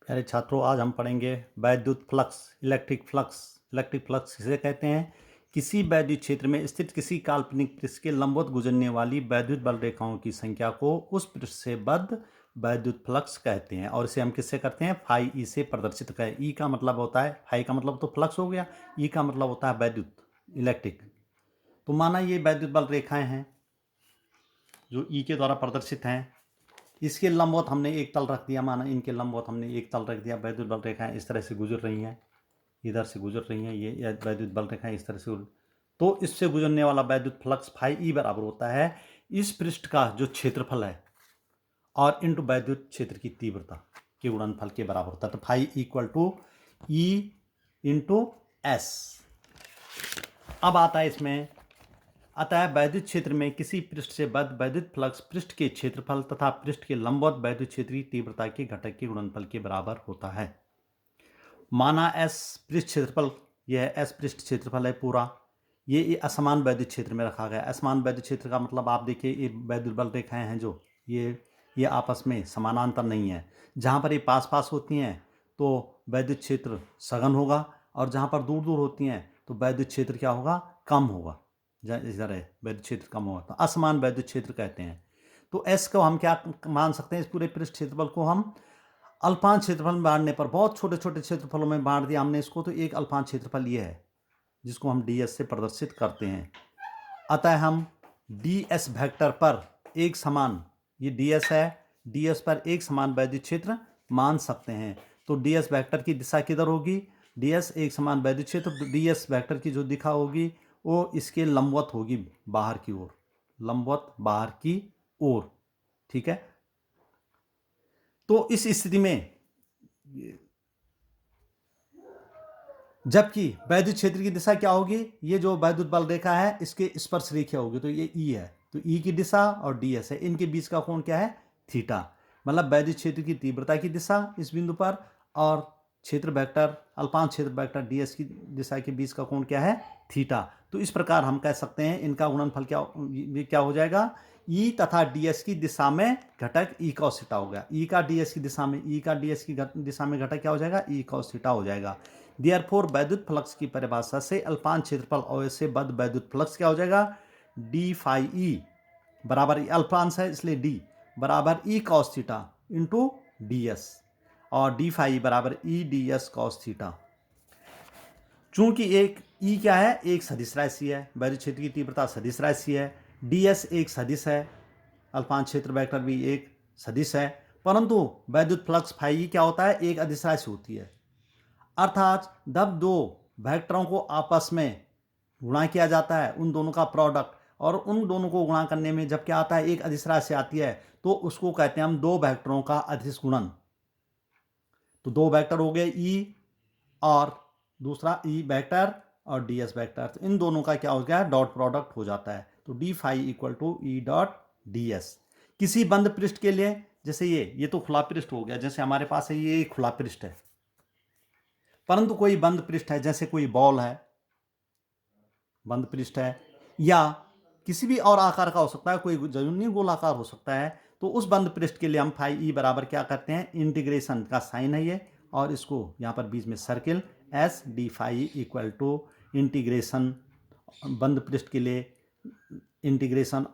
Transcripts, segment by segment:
प्यारे छात्रों, आज हम पढ़ेंगे वैद्युत flux, electric flux. Electric flux किसे कहते हैं? किसी वैद्युत क्षेत्र में स्थित किसी काल्पनिक पृष्ठ के लंबवत गुजरने वाली वैद्युत बल रेखाओं की संख्या को उस पृष्ठ से बद्ध वैद्युत फ्लक्स कहते हैं। और इसे हम किससे करते हैं? फाई ई से प्रदर्शित करें। ई का मतलब होता है, फाई का मतलब तो फ्लक्स हो गया, ई का मतलब होता है वैद्युत, इलेक्ट्रिक। तो माना ये वैद्युत बल रेखाएं हैं जो ई के द्वारा प्रदर्शित हैं। इसके लंबवत हमने एक तल रख दिया, माना इनके लंबवत हमने एक तल रख दिया। वैद्युत बल रेखाएं इस तरह से गुजर रही हैं, इधर से गुजर रही हैं, ये वैद्युत बल रेखाएं इस तरह से तो इससे गुजरने वाला वैद्युत फ्लक्स फाई ई बराबर होता है इस पृष्ठ का जो क्षेत्रफल है और इंटू वैद्युत क्षेत्र की तीव्रता के गुणनफल के बराबर होता है। तो phi equal to E into S. अब आता है इसमें, अतः वैद्युत क्षेत्र में किसी पृष्ठ से बद्ध वैद्युत फ्लक्स पृष्ठ के क्षेत्रफल तथा पृष्ठ के लंबवत वैद्युत क्षेत्रीय तीव्रता के घटक के गुणनफल के बराबर होता है। माना एस पृष्ठ क्षेत्रफल, यह है एस पृष्ठ क्षेत्रफल है पूरा, ये असमान वैद्युत क्षेत्र में रखा गया। असमान वैद्युत क्षेत्र का मतलब आप देखिए, ये वैद्युत बल रेखाएं हैं जो ये आपस में समानांतर नहीं है। जहाँ पर ये पास पास होती हैं तो वैद्युत क्षेत्र सघन होगा, और जहाँ पर दूर दूर होती हैं तो वैद्युत क्षेत्र क्या होगा? कम होगा। इधर है वैद्युत क्षेत्र कम होगा, तो असमान वैद्युत क्षेत्र कहते हैं। तो एस को हम क्या मान सकते हैं? इस पूरे पृष्ठ क्षेत्रफल को हम अल्पांश क्षेत्रफल में बांटने पर, बहुत छोटे छोटे क्षेत्रफलों में बांट दिया हमने इसको, तो एक अल्पांश क्षेत्रफल ये है जिसको हम डी एस से प्रदर्शित करते हैं। अतः हम डी एस वेक्टर पर एक समान, ये डी एस है, डी एस पर एक समान वैद्युत क्षेत्र मान सकते हैं। तो डी एस वैक्टर की दिशा किधर होगी? डी एस एक समान वैद्युत क्षेत्र, तो डी एस वैक्टर की जो दिशा होगी वो इसके लंबवत होगी, बाहर की ओर, लंबवत बाहर की ओर। ठीक है। तो इस स्थिति में जबकि वैद्युत क्षेत्र की दिशा क्या होगी? ये जो वैद्युत बल रेखा है इसके स्पर्श रेखा होगी, तो ये ई है, तो ई की दिशा और डी एस है, इनके बीच का कोण क्या है? थीटा। मतलब वैद्युत क्षेत्र की तीव्रता की दिशा इस बिंदु पर और क्षेत्र वेक्टर, अल्पांश क्षेत्र वेक्टर डी एस की दिशा के बीच का कोण क्या है? थीटा। तो इस प्रकार हम कह सकते हैं इनका गुणनफल क्या हो जाएगा? ई तथा डी एस की दिशा में घटक ई कॉस थीटा हो गया। ई का डी एस की दिशा में, ई का डी एस की दिशा में घटक क्या हो जाएगा? ई कॉस थीटा हो जाएगा। देयरफॉर वैद्युत फ्लक्स की परिभाषा से अल्पांश क्षेत्रफल और से बद्ध वैद्युत फ्लक्स क्या हो जाएगा? डी फाई ई बराबर, अल्पांश है इसलिए डी बराबर E cos theta into D S, और डी फाई बराबर E D S cos theta. चूंकि एक ई क्या है? एक सदिश राशि है, वैद्युत क्षेत्र की तीव्रता सदिश राशि है, डी एस एक सदिश है, अल्पांश क्षेत्र वेक्टर भी एक सदिश है, परंतु वैद्युत फ्लक्स फाई ई क्या होता है? एक अदिश राशि होती है। अर्थात जब दो वेक्टरों को आपस में गुणा किया जाता है, उन दोनों का प्रोडक्ट, और उन दोनों को गुणा करने में जब क्या आता है? एक अदिश राशि आती है, तो उसको कहते हैं हम दो वेक्टरों का अदिश गुणन। तो दो वेक्टर हो गए ई और दूसरा ई वेक्टर और डी एस वेक्टर, तो इन दोनों का क्या हो गया? डॉट प्रोडक्ट हो जाता है। तो D phi equal to E dot D S. किसी बंद पृष्ठ के लिए, जैसे ये तो खुला पृष्ठ हो गया, जैसे हमारे पास है ये खुला पृष्ठ है, परंतु कोई बंद पृष्ठ है, जैसे कोई बॉल है, बंद पृष्ठ है, या किसी भी और आकार का हो सकता है, कोई जरूरी गोलाकार हो सकता है, तो उस बंद पृष्ठ के लिए हम फाई ई बराबर क्या करते हैं? इंटीग्रेशन का साइन है ये, और इसको यहाँ पर बीच में circle S D phi equal to integration बंद पृष्ठ के लिए integration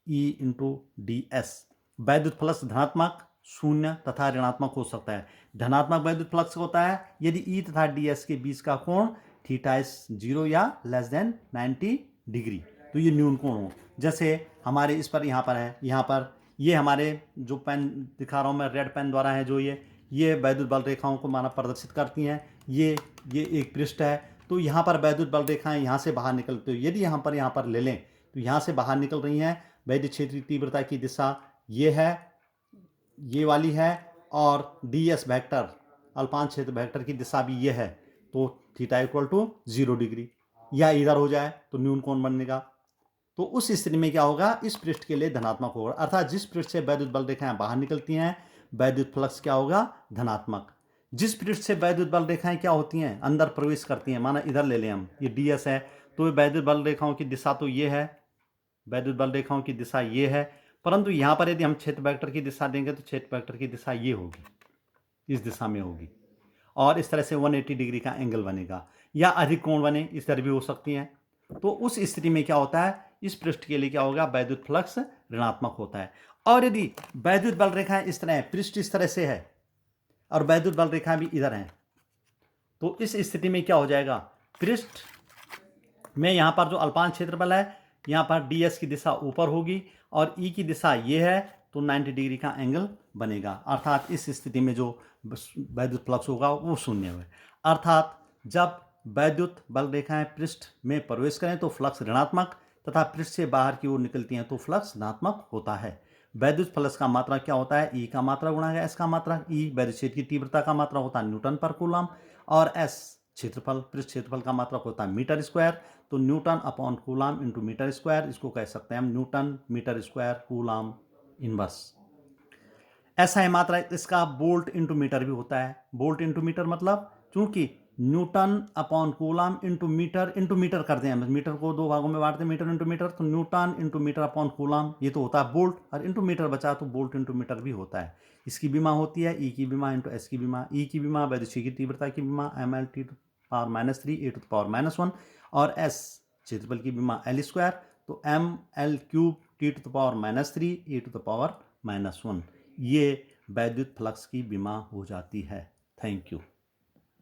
E into D S. वैद्युत फ्लक्स धनात्मक, शून्य तथा ऋणात्मक हो सकता है। धनात्मक वैद्युत फ्लक्स होता है यदि ई तथा डी एस के बीच का कोण थीटा इज 0 या लेस देन 90 डिग्री, तो ये न्यून कोण हो। जैसे हमारे इस पर, यहाँ पर है, यहाँ पर ये हमारे जो पेन दिखा रहा हूँ मैं रेड पेन द्वारा है, जो ये वैद्युत बल रेखाओं को माना प्रदर्शित करती हैं। ये एक पृष्ठ है, तो यहाँ पर वैद्युत बल रेखाएं यहाँ से बाहर निकलती हैं। यदि यहाँ पर ले लें तो यहाँ से बाहर निकल रही हैं। वैद्युत क्षेत्रीय तीव्रता की दिशा ये है, ये वाली है, और डी एस वैक्टर अल्पांश क्षेत्र वैक्टर की दिशा भी ये है, तो थीटा इक्वल टू 0 डिग्री, या इधर हो जाए तो न्यून कोण बनेगा। तो उस स्थिति में क्या होगा? इस पृष्ठ के लिए धनात्मक होगा, अर्थात जिस पृष्ठ से वैद्युत बल रेखाएं बाहर निकलती हैं वैद्युत फ्लक्स क्या होगा? धनात्मक। जिस पृष्ठ से वैद्युत बल रेखाएं क्या होती हैं? अंदर प्रवेश करती हैं, माना इधर ले लें हम, ये डी एस है, तो वैद्युत बल रेखाओं की दिशा तो ये है, वैद्युत बल रेखाओं की दिशा ये है, परंतु यहाँ पर यदि हम क्षेत्र वेक्टर की दिशा देंगे तो क्षेत्र वेक्टर की दिशा ये होगी। इस दिशा में होगी, और इस तरह से 180 डिग्री का एंगल बनेगा, या अधिक कोण बने, इस तरह भी हो सकती हैं। तो उस स्थिति में क्या होता है, इस पृष्ठ के लिए क्या होगा, वैद्युत फ्लक्स ऋणात्मक होता है। और यदि वैद्युत बल रेखाएं इस तरह है, पृष्ठ इस तरह से है और वैद्युत बल रेखाएं भी इधर हैं, तो इस स्थिति में क्या हो जाएगा, पृष्ठ में यहां पर जो अल्पांश क्षेत्रफल है, यहां पर ds की दिशा ऊपर होगी और E की दिशा ये है, तो 90 डिग्री का एंगल बनेगा। अर्थात इस स्थिति में जो वैद्युत फ्लक्स होगा वो शून्य है। अर्थात जब वैद्युत बल रेखाएं पृष्ठ में प्रवेश करें तो फ्लक्स ऋणात्मक, तथा पृष्ठ से बाहर की ओर निकलती हैं तो फ्लक्स धनात्मक होता है। वैद्युत फ्लक्स का मात्रक क्या होता है, E का मात्रक गुणा S का मात्रक। E वैद्युत क्षेत्र की तीव्रता का मात्रक होता है न्यूटन पर कूलम, और S क्षेत्रफल, पृष्ठ क्षेत्रफल का मात्रक होता है मीटर स्क्वायर। तो newton upon coulomb into metre square, इसको कह सकते हैं हम newton metre square coulomb inverse. ऐसा है मात्रक इसका वोल्ट इंटू मीटर भी होता है। वोल्ट इंटू मीटर मतलब, चूंकि newton upon coulomb into metre करते हैं, मीटर को दो भागों में बांटते हैं, मीटर इंटू मीटर, तो newton into metre upon coulomb, ये तो होता है वोल्ट, और इंटू मीटर बचा तो वोल्ट इंटू मीटर भी होता है। इसकी विमा होती है E की विमा इंटू S की विमा। E की विमा वैद्युत क्षेत्र की तीव्रता की विमा mL/-3 A⁻⁻1, और S क्षेत्रफल की विमा L स्क्वायर, तो mL³ T⁻⁻3 A⁻⁻1। ये वैद्युत फ्लक्स की विमा हो जाती है। Thank you.